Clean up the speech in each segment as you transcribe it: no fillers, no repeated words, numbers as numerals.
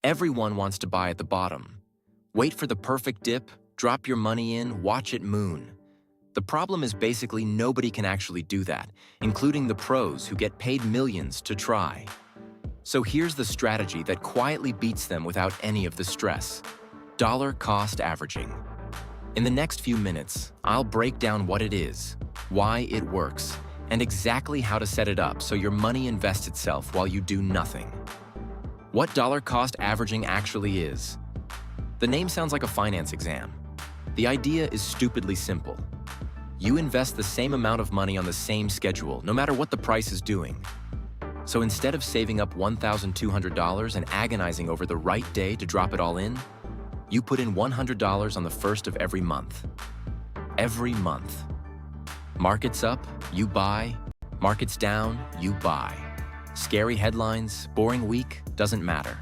Everyone wants to buy at the bottom. Wait for the perfect dip, drop your money in, watch it moon. The problem is basically nobody can actually do that, including the pros who get paid millions to try. So here's the strategy that quietly beats them without any of the stress. Dollar cost averaging. In the next few minutes, I'll break down what it is, why it works, and exactly how to set it up so your money invests itself while you do nothing. What dollar cost averaging actually is. The name sounds like a finance exam. The idea is stupidly simple. You invest the same amount of money on the same schedule, no matter what the price is doing. So instead of saving up $1,200 and agonizing over the right day to drop it all in, you put in $100 on the first of every month. Every month. Markets up, you buy. Markets down, you buy. Scary headlines, boring week, doesn't matter.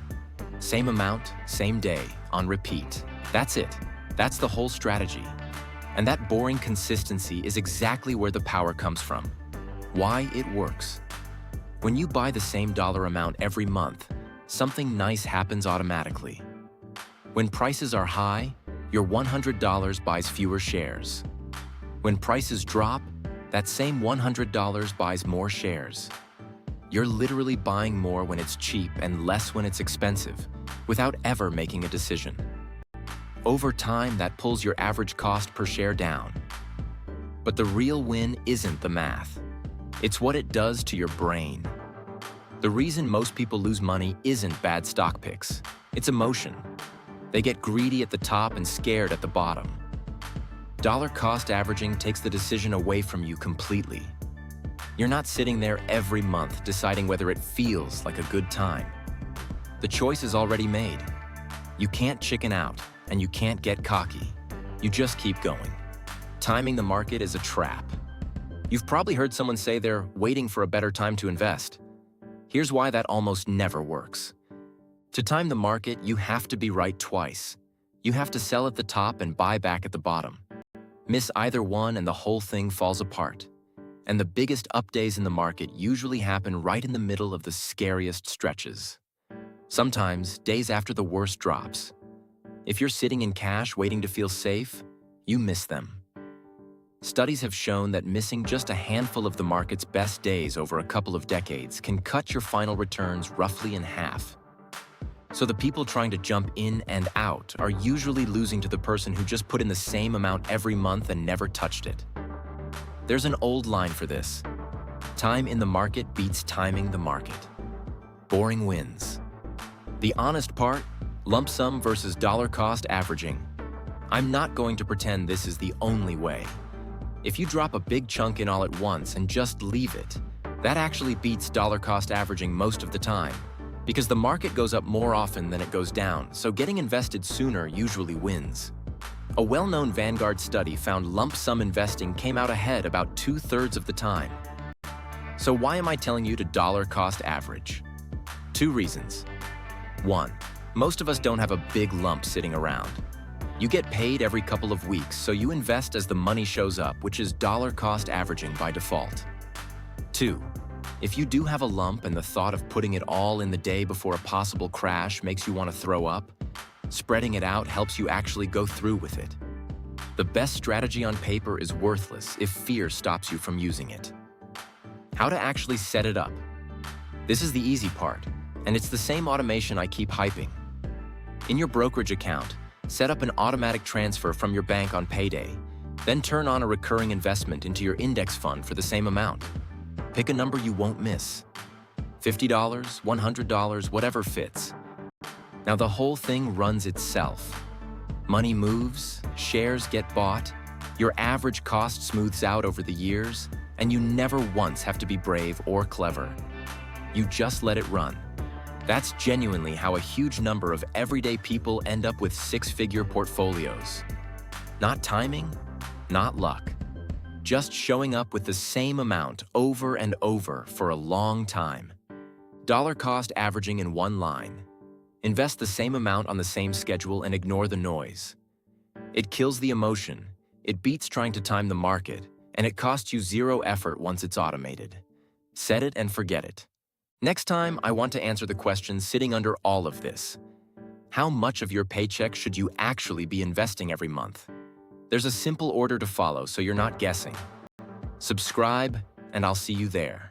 Same amount, same day, on repeat. That's it. That's the whole strategy. And that boring consistency is exactly where the power comes from. Why it works. When you buy the same dollar amount every month, something nice happens automatically. When prices are high, your $100 buys fewer shares. When prices drop, that same $100 buys more shares. You're literally buying more when it's cheap and less when it's expensive, without ever making a decision. Over time, that pulls your average cost per share down. But the real win isn't the math. It's what it does to your brain. The reason most people lose money isn't bad stock picks. It's emotion. They get greedy at the top and scared at the bottom. Dollar cost averaging takes the decision away from you completely. You're not sitting there every month deciding whether it feels like a good time. The choice is already made. You can't chicken out, and you can't get cocky. You just keep going. Timing the market is a trap. You've probably heard someone say they're waiting for a better time to invest. Here's why that almost never works. To time the market, you have to be right twice. You have to sell at the top and buy back at the bottom. Miss either one and the whole thing falls apart. And the biggest up days in the market usually happen right in the middle of the scariest stretches. Sometimes, days after the worst drops. If you're sitting in cash waiting to feel safe, you miss them. Studies have shown that missing just a handful of the market's best days over a couple of decades can cut your final returns roughly in half. So the people trying to jump in and out are usually losing to the person who just put in the same amount every month and never touched it. There's an old line for this. Time in the market beats timing the market. Boring wins. The honest part, lump sum versus dollar cost averaging. I'm not going to pretend this is the only way. If you drop a big chunk in all at once and just leave it, that actually beats dollar cost averaging most of the time, because the market goes up more often than it goes down, so getting invested sooner usually wins. A well-known Vanguard study found lump sum investing came out ahead about 2/3 of the time. So why am I telling you to dollar cost average? 2 reasons. 1. Most of us don't have a big lump sitting around. You get paid every couple of weeks, so you invest as the money shows up, which is dollar cost averaging by default. 2. If you do have a lump and the thought of putting it all in the day before a possible crash makes you want to throw up, spreading it out helps you actually go through with it. The best strategy on paper is worthless if fear stops you from using it. How to actually set it up. This is the easy part, and it's the same automation I keep hyping. In your brokerage account, set up an automatic transfer from your bank on payday, then turn on a recurring investment into your index fund for the same amount. Pick a number you won't miss. $50, $100, whatever fits. Now the whole thing runs itself. Money moves, shares get bought, your average cost smooths out over the years, and you never once have to be brave or clever. You just let it run. That's genuinely how a huge number of everyday people end up with 6-figure portfolios. Not timing, not luck. Just showing up with the same amount over and over for a long time. Dollar cost averaging in one line. Invest the same amount on the same schedule and ignore the noise. It kills the emotion, it beats trying to time the market, and it costs you 0 effort once it's automated. Set it and forget it. Next time, I want to answer the question sitting under all of this. how much of your paycheck should you actually be investing every month? There's a simple order to follow so you're not guessing. Subscribe, and I'll see you there.